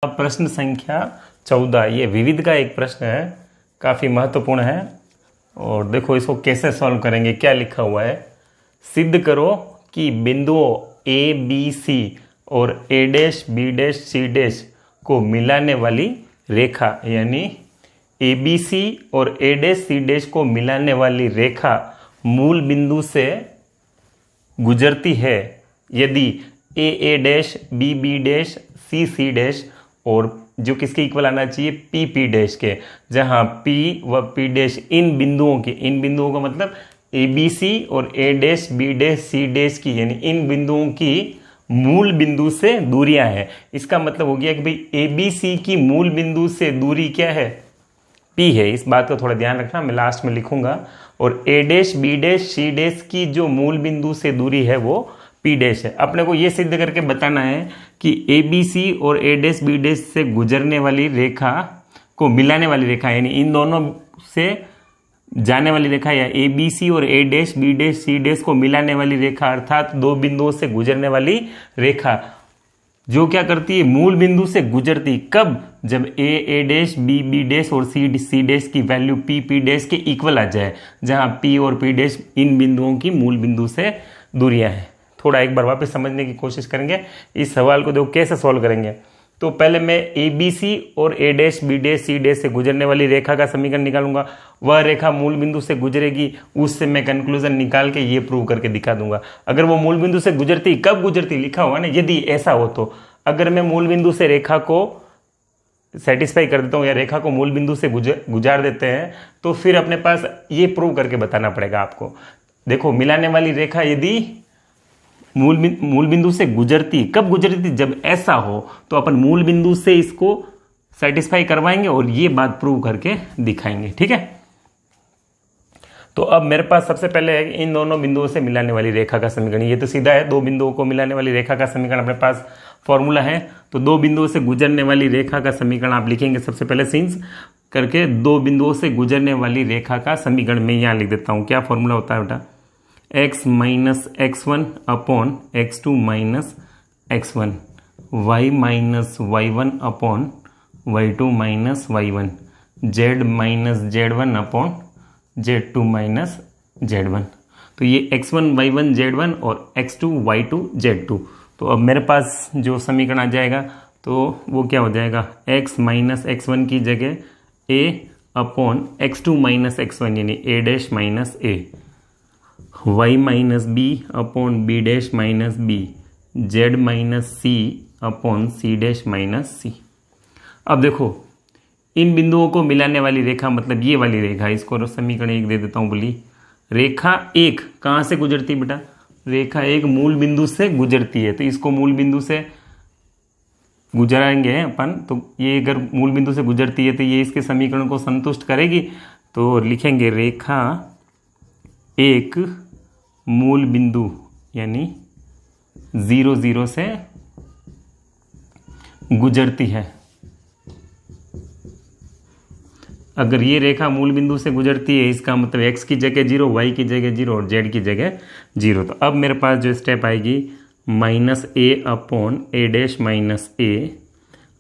अब प्रश्न संख्या 14, ये विविध का एक प्रश्न है, काफी महत्वपूर्ण है। और देखो इसको कैसे सॉल्व करेंगे, क्या लिखा हुआ है। सिद्ध करो कि बिंदुओं ए बी सी और A dash B dash C dash को मिलाने वाली रेखा, यानी ए बी सी और ए डैश सी डैश को मिलाने वाली रेखा मूल बिंदु से गुजरती है यदि A dash B dash C dash और जो किसके इक्वल आना चाहिए पी डैश के, जहां पी व पी डैश इन बिंदुओं का मतलब ए बी सी और A dash B dash C dash की, यानी इन बिंदुओं की मूल बिंदु से दूरियां हैं। इसका मतलब हो गया कि भाई ए बी सी की मूल बिंदु से दूरी क्या है, पी है। इस बात का थोड़ा ध्यान रखना, मैं लास्ट में लिखूंगा। और A dash B dash C dash की जो मूल बिंदु से दूरी है वो पी डैश है। अपने को ये सिद्ध करके बताना है कि ए बी सी और ए डैश बी डैश से गुजरने वाली रेखा को मिलाने वाली रेखा, यानी इन दोनों से जाने वाली रेखा, या ए बी सी और A dash B dash C dash को मिलाने वाली रेखा, अर्थात दो बिंदुओं से गुजरने वाली रेखा जो क्या करती है, मूल बिंदु से गुजरती। कब? जब ए डैश बी डैश और सी डैश की वैल्यू पी डैश के इक्वल आ जाए, जहां पी और पी डैश इन बिंदुओं की मूल बिंदु से दूरियां हैं। थोड़ा एक बार वापस समझने की कोशिश करेंगे। इस सवाल को देखो कैसे सॉल्व करेंगे। तो पहले मैं ए बी सी और A dash B dash C dash से गुजरने वाली रेखा का समीकरण निकालूंगा। वह रेखा मूल बिंदु से गुजरेगी, उससे मैं कंक्लूजन निकाल के ये प्रूव करके दिखा दूंगा। अगर वो मूल बिंदु से गुजरती, कब गुजरती लिखा हुआ ना, यदि ऐसा हो तो। अगर मैं मूल बिंदु से रेखा को सेटिस्फाई कर देता हूं या रेखा को मूल बिंदु से गुजार देते हैं, तो फिर अपने पास ये प्रूव करके बताना पड़ेगा आपको। देखो मिलाने वाली रेखा यदि मूल बिंदु से गुजरती, कब गुजरती, जब ऐसा हो, तो अपन मूल बिंदु से इसको सेटिस्फाई करवाएंगे और ये बात प्रूव करके दिखाएंगे। ठीक है, तो अब मेरे पास सबसे पहले है इन दोनों बिंदुओं से मिलाने वाली रेखा का समीकरण। ये तो सीधा है, दो बिंदुओं को मिलाने वाली रेखा का समीकरण अपने पास फॉर्मूला है। तो दो बिंदुओं से गुजरने वाली रेखा का समीकरण आप लिखेंगे सबसे पहले सिंस करके, दो बिंदुओं से गुजरने वाली रेखा का समीकरण मैं यहां लिख देता हूं। क्या फॉर्मूला होता है बेटा, x minus x1 upon x2 minus x1, y minus y1 upon y2 minus y1, z minus z1 upon z2 minus z1। तो ये x1 y1 z1 और x2 y2 z2। तो अब मेरे पास जो समीकरण आ जाएगा तो वो क्या हो जाएगा, x माइनस x1 की जगह a upon x2 minus x1 यानी a dash minus a, y minus B upon B dash minus B, Z minus C upon C dash minus C. अब देखो इन बिंदुओं को मिलाने वाली रेखा मतलब ये वाली रेखा, इसको समीकरण एक दे देता हूं बोली। रेखा एक कहां से गुजरती है बेटा, रेखा एक मूल बिंदु से गुजरती है, तो इसको मूल बिंदु से गुजराएंगे अपन। तो ये अगर मूल बिंदु से गुजरती है तो ये इसके समीकरण को संतुष्ट करेगी। तो लिखेंगे रेखा एक मूल बिंदु यानी 0 0 से गुजरती है। अगर ये रेखा मूल बिंदु से गुजरती है, इसका मतलब x की जगह 0, y की जगह 0 और z की जगह 0। तो अब मेरे पास जो स्टेप आएगी minus a upon a dash minus a,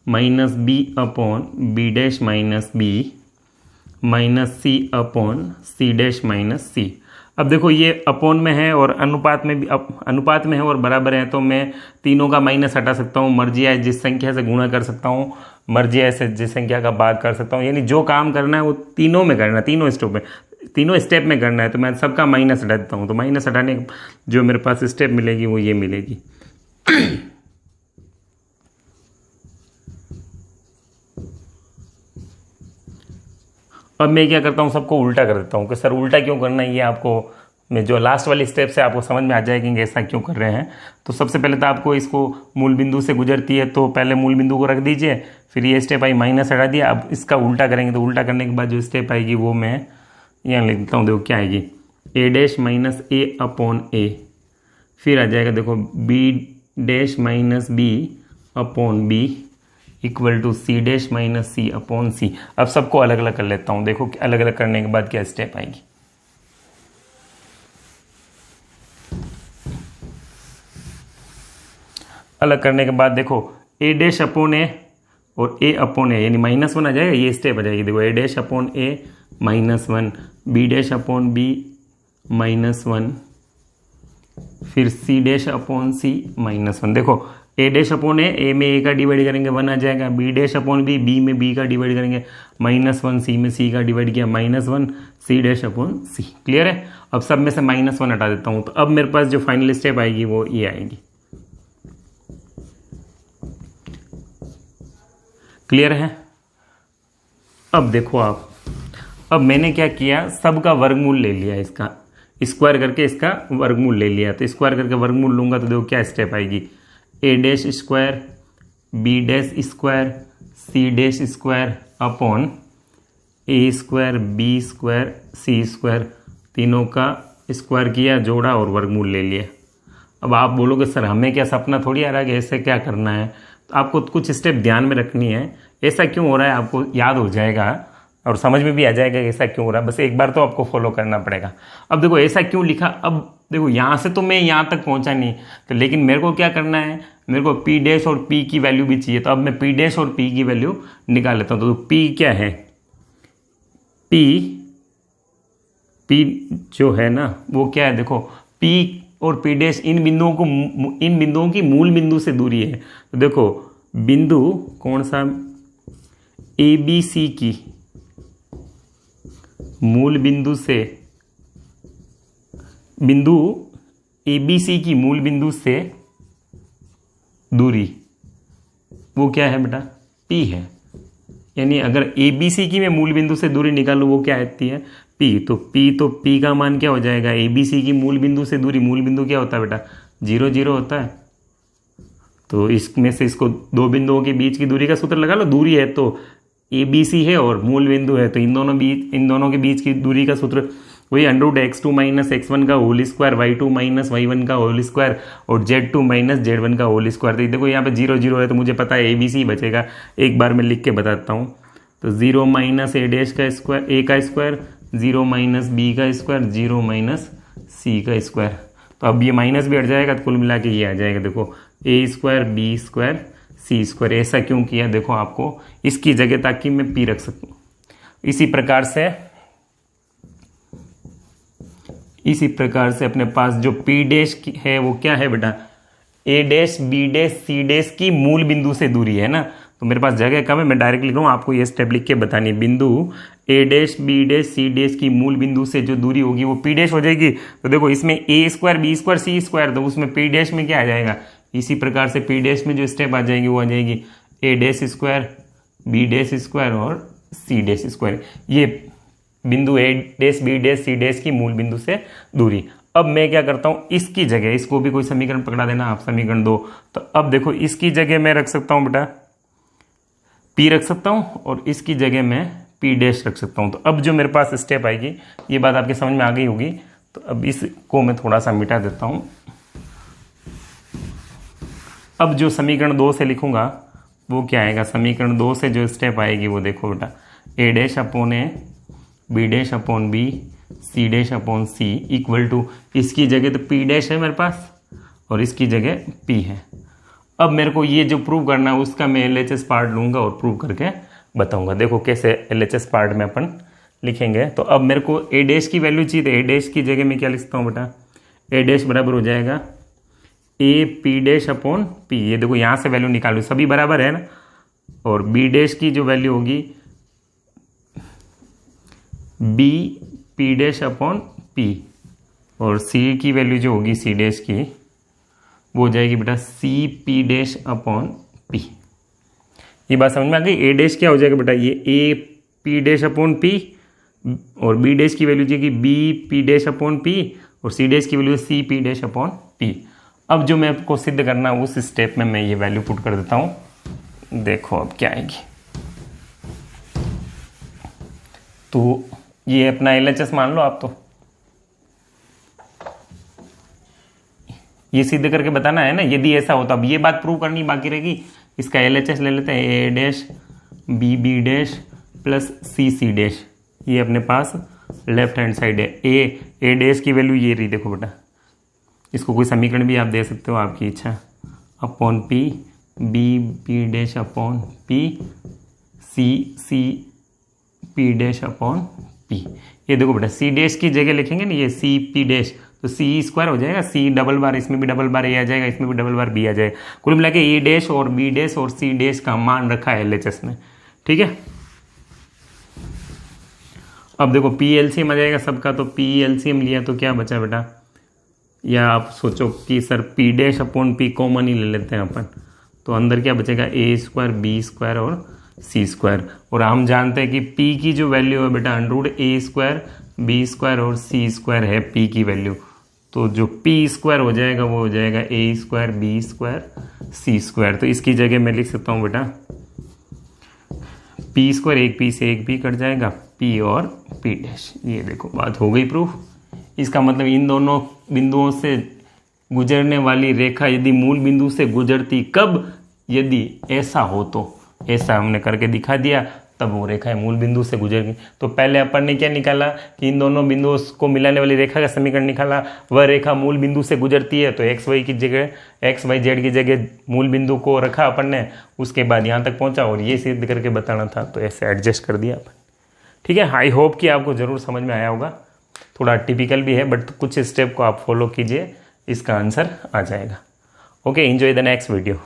minus b upon b dash minus b, minus c upon c dash minus c। अब देखो ये अपॉन में है और अनुपात में भी, अनुपात में है और बराबर है, तो मैं तीनों का माइनस हटा सकता हूँ। मर्जी आए जिस संख्या से गुणा कर सकता हूँ, मर्जी ऐसे जिस संख्या का भाग कर सकता हूँ। यानी जो काम करना है वो तीनों में करना है, तीनों स्टेप में करना है। तो मैं सबका माइनस हटा देता हूँ। तो माइनस हटाने जो मेरे पास स्टेप मिलेगी वो ये मिलेगी। अब मैं क्या करता हूँ, सबको उल्टा कर देता हूँ। कि सर उल्टा क्यों करना है, ये आपको मैं जो लास्ट वाली स्टेप से आपको समझ में आ जाएगी कि ऐसा क्यों कर रहे हैं। तो सबसे पहले तो आपको इसको मूल बिंदु से गुजरती है, तो पहले मूल बिंदु को रख दीजिए। फिर ये स्टेप आई माइनस हटा दिया। अब इसका उल्टा करेंगे, तो उल्टा करने के बाद जो स्टेप आएगी वो मैं यहाँ लिख देता हूँ। देखो क्या आएगी, A dash minus A upon A, फिर आ जाएगा देखो B dash minus B upon B equal to C dash minus C upon C. अब सबको अलग अलग कर लेता हूं। देखो अलग अलग करने के बाद क्या स्टेप आएगी। अलग करने के बाद देखो ए डैश अपॉन ए और ए अपॉन ए यानी -1 आ जाएगा, ये स्टेप आ जाएगी। देखो ए डैश अपॉन ए -1, बी डैश अपॉन बी -1, फिर सी डैश अपॉन सी -1। देखो ए डैश अपॉन ए में ए का डिवाइड करेंगे 1 आ जाएगा, बी डैश अपॉन बी में बी का डिवाइड करेंगे -1, सी में सी का डिवाइड किया -1, सी डैश अपॉन सी। क्लियर है? अब सब में से -1 हटा देता हूं, तो अब मेरे पास जो फाइनल स्टेप आएगी वो ये आएगी। क्लियर है? अब देखो आप, अब मैंने क्या किया, सबका वर्गमूल ले लिया, इसका स्क्वायर करके इसका वर्गमूल ले लिया। तो स्क्वायर करके वर्गमूल लूंगा तो देखो क्या स्टेप आएगी, A dash square B dash square C dash square upon A square B square C square, तीनों का स्क्वायर किया, जोड़ा और वर्गमूल ले लिया। अब आप बोलोगे सर हमें क्या सपना थोड़ी आ रहा है कि ऐसे क्या करना है, तो आपको कुछ स्टेप ध्यान में रखनी है। ऐसा क्यों हो रहा है आपको याद हो जाएगा और समझ में भी आ जाएगा कि ऐसा क्यों हो रहा है, बस एक बार तो आपको फॉलो करना पड़ेगा। अब देखो ऐसा क्यों लिखा, अब देखो यहाँ से तो मैं यहाँ तक पहुँचा नहीं, तो लेकिन मेरे को क्या करना है, मेरे को पी डैश और पी की वैल्यू भी चाहिए। तो अब मैं पी डैश और पी की वैल्यू निकाल लेता हूँ। तो पी क्या है, पी जो है ना वो क्या है, देखो पी और पी डैश इन बिंदुओं की मूल बिंदु से दूरी है। तो देखो बिंदु कौन सा, ए बी सी की मूल बिंदु से, बिंदु ए बी सी की मूल बिंदु से दूरी वो क्या है बेटा, पी है। यानी अगर ए बी सी की मैं मूल बिंदु से दूरी निकालूं वो क्या आती है, पी। तो पी का मान क्या हो जाएगा, ए बी सी की मूल बिंदु से दूरी, मूल बिंदु क्या होता है बेटा 0 0 होता है। तो इसमें से इसको दो बिंदुओं के बीच की दूरी का सूत्र लगा लो, दूरी है तो ए बी सी है और मूल बिंदु है, तो इन दोनों के बीच की दूरी का सूत्र वही √x2 - x1 का होल स्क्वायर, y2 - y1 का होल स्क्वायर और z2 - z1 का होल स्क्वायर। तो देखो यहाँ पे 0 0 है तो मुझे पता है ए बी सी बचेगा, एक बार मैं लिख के बताता हूँ। तो 0 - a डैश का स्क्वायर, a का स्क्वायर, 0 - b का स्क्वायर, 0 - c का स्क्वायर। तो अब ये माइनस भी हट जाएगा तो कुल मिला के ये आ जाएगा, देखो a square b square C square. ऐसा क्यों किया, देखो आपको इसकी जगह ताकि मैं पी रख सकूं। इसी प्रकार से अपने पास जो पी डैश है वो क्या है बेटा, A dash B dash C dash की मूल बिंदु से दूरी है ना। तो मेरे पास जगह कम है, मैं डायरेक्ट लिख रहा हूँ, आपको ये स्टेप लिख के बतानी है। बिंदु A dash B dash C dash की मूल बिंदु से जो दूरी होगी वो पी डैश हो जाएगी। तो देखो इसमें ए square B square C square, तो उसमें पी डैश में क्या आ जाएगा, इसी प्रकार से पी डैश में जो स्टेप आ जाएगी वो आ जाएगी A dash square B dash square और सी डैश स्क्वायर। ये बिंदु A dash B dash C dash की मूल बिंदु से दूरी। अब मैं क्या करता हूं, इसकी जगह इसको भी कोई समीकरण पकड़ा देना आप, समीकरण 2। तो अब देखो इसकी जगह मैं रख सकता हूं बेटा पी रख सकता हूं और इसकी जगह मैं पी डैश रख सकता हूं। तो अब जो मेरे पास स्टेप आएगी, ये बात आपके समझ में आ गई होगी। तो अब इसको मैं थोड़ा सा मिटा देता हूं। अब जो समीकरण 2 से लिखूंगा वो क्या आएगा, समीकरण 2 से जो स्टेप आएगी वो देखो बेटा, A dash upon A B dash upon B C dash upon C equal to, इसकी जगह तो पी डैश है मेरे पास और इसकी जगह पी है। अब मेरे को ये जो प्रूव करना है उसका मैं LHS पार्ट लूंगा और प्रूव करके बताऊंगा। देखो कैसे LHS पार्ट में अपन लिखेंगे। तो अब मेरे को ए डैश की वैल्यू चाहिए, तो ए डैश की जगह मैं क्या लिखता हूँ बेटा, ए डैश बराबर हो जाएगा ए पी डैश अपॉन पी। ये देखो यहाँ से वैल्यू निकालो, सभी बराबर है ना। और बी डैश की जो वैल्यू होगी B P dash upon P और सी की वैल्यू जो होगी सी डैश की वो हो जाएगी बेटा C P dash upon P. ये बात समझ में आ गई। ए डैश क्या हो जाएगा बेटा, ये A P dash upon P और बी डैश की वैल्यू जाएगी B P dash upon P और सी डैश की value C P dash upon P. अब जो मैं आपको सिद्ध करना है उस स्टेप में मैं ये वैल्यू पुट कर देता हूं। देखो अब क्या आएगी, तो ये अपना LHS मान लो आप। तो ये सिद्ध करके बताना है ना, यदि ऐसा होता। अब ये बात प्रूव करनी बाकी रहेगी। इसका LHS ले लेते हैं, A dash B dash plus C dash. ये अपने पास लेफ्ट हैंड साइड है। ए डैश की वैल्यू ये रही, देखो बेटा। इसको कोई समीकरण भी आप दे सकते हो, आपकी इच्छा, upon P B P dash upon P, C P dash upon P. ये देखो बेटा सी डैश की जगह लिखेंगे ना ये सी पी डैश, तो सी स्क्वायर हो जाएगा, सी डबल बार, इसमें भी डबल बार ए आ जाएगा, इसमें भी डबल बार बी आ जाएगा। कुल मिला के ए डैश और बी डैश और सी डैश का मान रखा है एलएचएस में, ठीक है। अब देखो पी एलसीएम आ जाएगा सबका, तो पी एलसीएम लिया तो क्या बचा बेटा, या आप सोचो कि sir P dash upon P common ही ले लेते हैं अपन, तो अंदर क्या बचेगा ए स्क्वायर बी स्क्वायर और सी स्क्वायर। और हम जानते हैं कि पी की जो वैल्यू है बेटा अंडर ए स्क्वायर बी स्क्वायर और सी स्क्वायर है पी की वैल्यू, तो जो पी स्क्वायर हो जाएगा वो हो जाएगा ए square B square C square. तो इसकी जगह मैं लिख सकता हूँ बेटा पी स्क्वायर, एक पी से एक पी कट जाएगा, पी और पी डैश। ये देखो बात हो गई प्रूफ। इसका मतलब इन दोनों बिंदुओं से गुजरने वाली रेखा यदि मूल बिंदु से गुजरती कब, यदि ऐसा हो तो, ऐसा हमने करके दिखा दिया, तब वो रेखा मूल बिंदु से गुजर गई। तो पहले अपन ने क्या निकाला कि इन दोनों बिंदुओं को मिलाने वाली रेखा का समीकरण निकाला, वह रेखा मूल बिंदु से गुजरती है, तो एक्स वाई की जगह एक्स वाई जेड की जगह मूल बिंदु को रखा अपन ने, उसके बाद यहाँ तक पहुँचा और ये सिद्ध करके बताना था, तो ऐसे एडजस्ट कर दिया अपन, ठीक है। आई होप कि आपको जरूर समझ में आया होगा, थोड़ा टिपिकल भी है बट कुछ स्टेप को आप फॉलो कीजिए, इसका आंसर आ जाएगा। Okay, enjoy the next video.